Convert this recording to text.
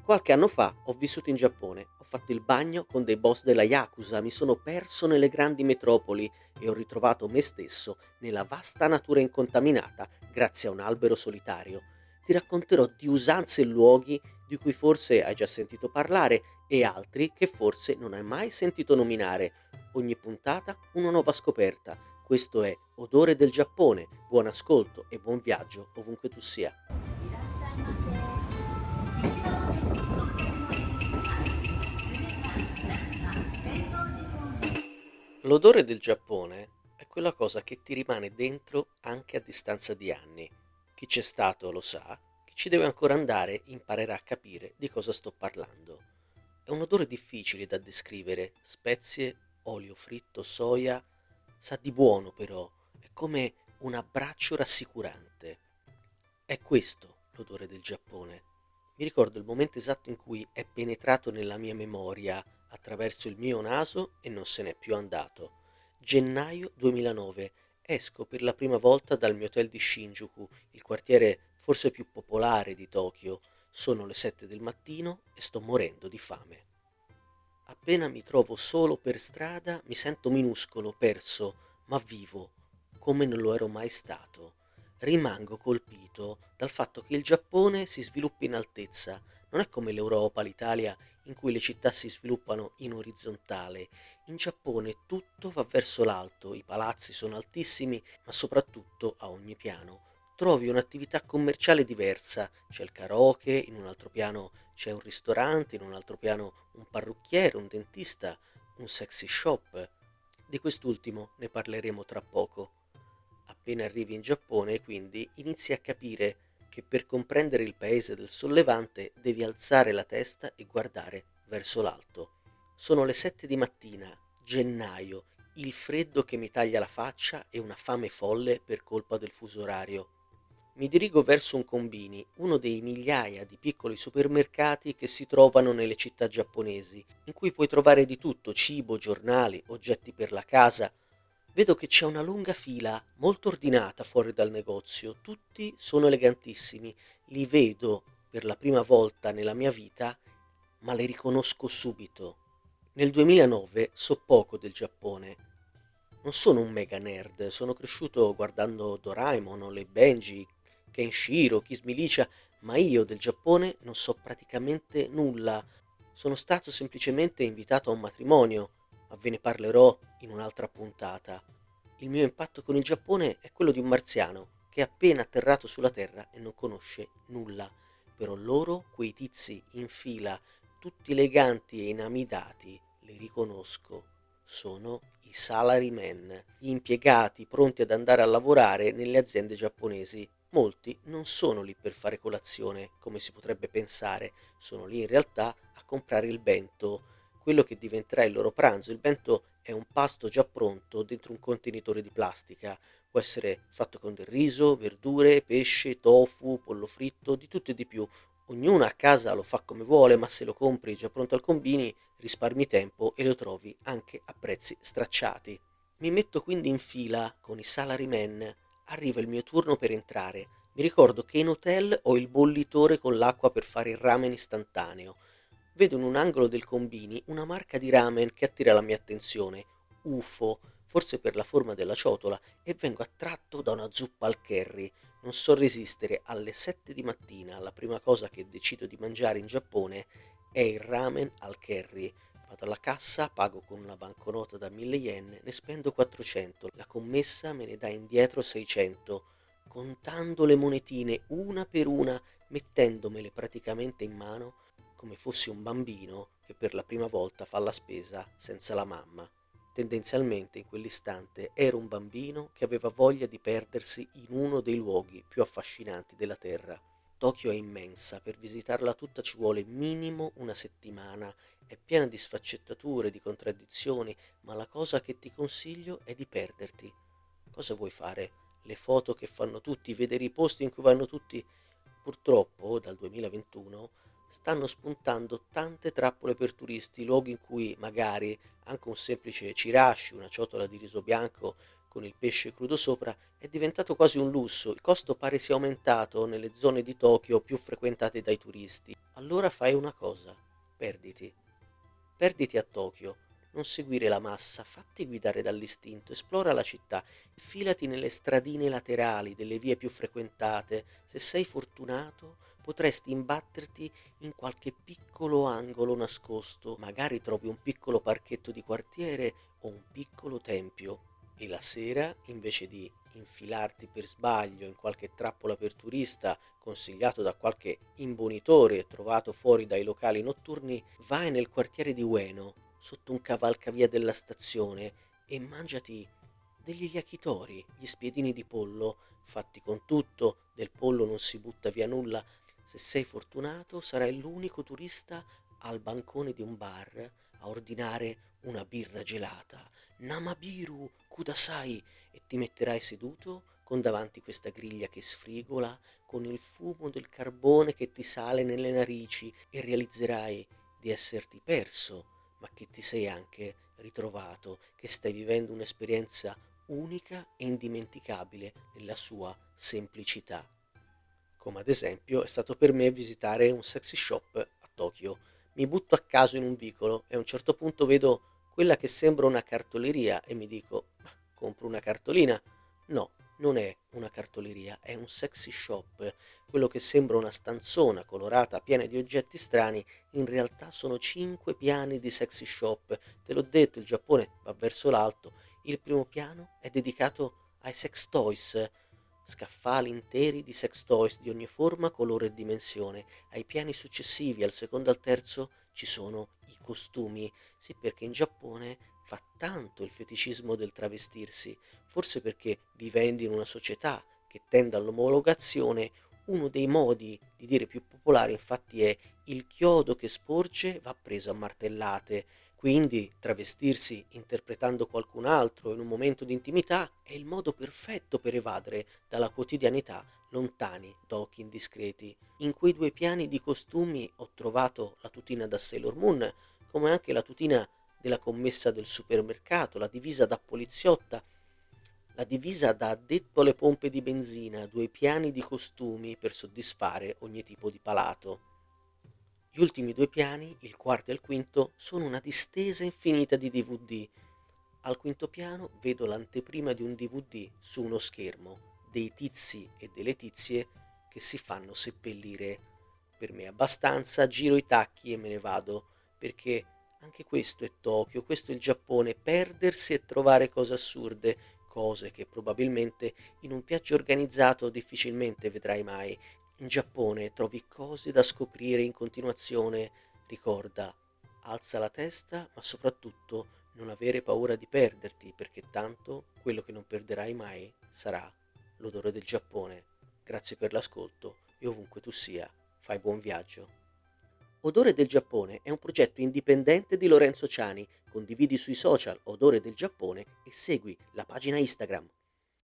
Qualche anno fa ho vissuto in Giappone, ho fatto il bagno con dei boss della Yakuza, mi sono perso nelle grandi metropoli e ho ritrovato me stesso nella vasta natura incontaminata grazie a un albero solitario. Ti racconterò di usanze e luoghi di cui forse hai già sentito parlare e altri che forse non hai mai sentito nominare. Ogni puntata una nuova scoperta. Questo è Odore del Giappone. Buon ascolto e buon viaggio ovunque tu sia. いらっしゃいませ。一番線到着の列車は夢が天王寺方面。 L'odore del Giappone è quella cosa che ti rimane dentro anche a distanza di anni. Chi c'è stato lo sa, chi ci deve ancora andare imparerà a capire di cosa sto parlando. È un odore difficile da descrivere, spezie, olio fritto, soia, sa di buono però, è come un abbraccio rassicurante. È questo l'odore del Giappone. Mi ricordo il momento esatto in cui è penetrato nella mia memoria attraverso il mio naso e non se n'è più andato. Gennaio 2009. Esco per la prima volta dal mio hotel di Shinjuku, il quartiere forse più popolare di Tokyo. Sono le 7 del mattino e sto morendo di fame. Appena mi trovo solo per strada mi sento minuscolo, perso, ma vivo, come non lo ero mai stato. Rimango colpito dal fatto che il Giappone si sviluppi in altezza. Non è come l'Europa, l'Italia, in cui le città si sviluppano in orizzontale. In Giappone tutto va verso l'alto, i palazzi sono altissimi, ma soprattutto a ogni piano trovi un'attività commerciale diversa. C'è il karaoke, in un altro piano c'è un ristorante, in un altro piano un parrucchiere, un dentista, un sexy shop. Di quest'ultimo ne parleremo tra poco. Appena arrivi in Giappone, quindi, inizi a capire che per comprendere il paese del sollevante devi alzare la testa e guardare verso l'alto. Sono le 7 di mattina, gennaio, il freddo che mi taglia la faccia e una fame folle per colpa del fuso orario. Mi dirigo verso un combini, uno dei migliaia di piccoli supermercati che si trovano nelle città giapponesi, in cui puoi trovare di tutto, cibo, giornali, oggetti per la casa. Vedo che c'è una lunga fila, molto ordinata fuori dal negozio, tutti sono elegantissimi, li vedo per la prima volta nella mia vita, ma li riconosco subito. Nel 2009 so poco del Giappone. Non sono un mega nerd, sono cresciuto guardando Doraemon, o le Benji, Kenshiro, Kiss Me Licia, ma io del Giappone non so praticamente nulla. Sono stato semplicemente invitato a un matrimonio, ma ve ne parlerò in un'altra puntata. Il mio impatto con il Giappone è quello di un marziano che è appena atterrato sulla Terra e non conosce nulla. Però loro, quei tizi in fila, tutti eleganti e inamidati, li riconosco. Sono i salarymen, gli impiegati pronti ad andare a lavorare nelle aziende giapponesi. Molti non sono lì per fare colazione, come si potrebbe pensare, sono lì in realtà a comprare il bento, quello che diventerà il loro pranzo. Il bento è un pasto già pronto dentro un contenitore di plastica. Può essere fatto con del riso, verdure, pesce, tofu, pollo fritto, di tutto e di più. Ognuno a casa lo fa come vuole, ma se lo compri già pronto al combini risparmi tempo e lo trovi anche a prezzi stracciati. Mi metto quindi in fila con i salarymen. Arriva il mio turno per entrare. Mi ricordo che in hotel ho il bollitore con l'acqua per fare il ramen istantaneo. Vedo in un angolo del combini una marca di ramen che attira la mia attenzione, UFO, forse per la forma della ciotola, e vengo attratto da una zuppa al curry. Non so resistere, alle 7 di mattina la prima cosa che decido di mangiare in Giappone è il ramen al curry. Vado alla cassa, pago con una banconota da 1000 yen, ne spendo 400, la commessa me ne dà indietro 600, contando le monetine una per una, mettendomele praticamente in mano come fossi un bambino che per la prima volta fa la spesa senza la mamma. Tendenzialmente in quell'istante ero un bambino che aveva voglia di perdersi in uno dei luoghi più affascinanti della Terra. Tokyo è immensa, per visitarla tutta ci vuole minimo una settimana, è piena di sfaccettature, di contraddizioni, ma la cosa che ti consiglio è di perderti. Cosa vuoi fare? Le foto che fanno tutti, vedere i posti in cui vanno tutti. Purtroppo, dal 2021, stanno spuntando tante trappole per turisti, luoghi in cui magari anche un semplice chirashi, una ciotola di riso bianco con il pesce crudo sopra è diventato quasi un lusso, il costo pare sia aumentato nelle zone di Tokyo più frequentate dai turisti. Allora fai una cosa, perditi. Perditi a Tokyo, non seguire la massa, fatti guidare dall'istinto, esplora la città, infilati nelle stradine laterali delle vie più frequentate. Se sei fortunato, potresti imbatterti in qualche piccolo angolo nascosto, magari trovi un piccolo parchetto di quartiere o un piccolo tempio. E la sera, invece di infilarti per sbaglio in qualche trappola per turista, consigliato da qualche imbonitore trovato fuori dai locali notturni, vai nel quartiere di Ueno, sotto un cavalcavia della stazione, e mangiati degli yakitori, gli spiedini di pollo, fatti con tutto, del pollo non si butta via nulla. Se sei fortunato, sarai l'unico turista al bancone di un bar a ordinare una birra gelata, Namabiru Kudasai, e ti metterai seduto con davanti questa griglia che sfrigola, con il fumo del carbone che ti sale nelle narici, e realizzerai di esserti perso, ma che ti sei anche ritrovato, che stai vivendo un'esperienza unica e indimenticabile nella sua semplicità. Come ad esempio è stato per me visitare un sexy shop a Tokyo. Mi butto a caso in un vicolo e a un certo punto vedo quella che sembra una cartoleria e mi dico: "Ma compro una cartolina?" No, non è una cartoleria, è un sexy shop. Quello che sembra una stanzona colorata piena di oggetti strani, in realtà sono 5 piani di sexy shop. Te l'ho detto, il Giappone va verso l'alto. Il primo piano è dedicato ai sex toys, scaffali interi di sex toys di ogni forma, colore e dimensione. Ai piani successivi, al secondo e al terzo, ci sono i costumi. Sì, perché in Giappone fa tanto il feticismo del travestirsi, forse perché vivendo in una società che tende all'omologazione, uno dei modi di dire più popolari infatti è: il chiodo che sporge va preso a martellate. Quindi travestirsi interpretando qualcun altro in un momento di intimità è il modo perfetto per evadere dalla quotidianità, lontani da occhi indiscreti. In quei due piani di costumi ho trovato la tutina da Sailor Moon, come anche la tutina della commessa del supermercato, la divisa da poliziotta, la divisa da addetto alle pompe di benzina, due piani di costumi per soddisfare ogni tipo di palato. Gli ultimi due piani, il quarto e il quinto, sono una distesa infinita di DVD. Al quinto piano vedo l'anteprima di un DVD su uno schermo, dei tizi e delle tizie che si fanno seppellire. Per me è abbastanza, giro i tacchi e me ne vado, perché anche questo è Tokyo, questo è il Giappone, perdersi e trovare cose assurde, cose che probabilmente in un viaggio organizzato difficilmente vedrai mai. In Giappone trovi cose da scoprire in continuazione. Ricorda, alza la testa, ma soprattutto non avere paura di perderti, perché tanto quello che non perderai mai sarà l'odore del Giappone. Grazie per l'ascolto e ovunque tu sia, fai buon viaggio. Odore del Giappone è un progetto indipendente di Lorenzo Ciani. Condividi sui social Odore del Giappone e segui la pagina Instagram.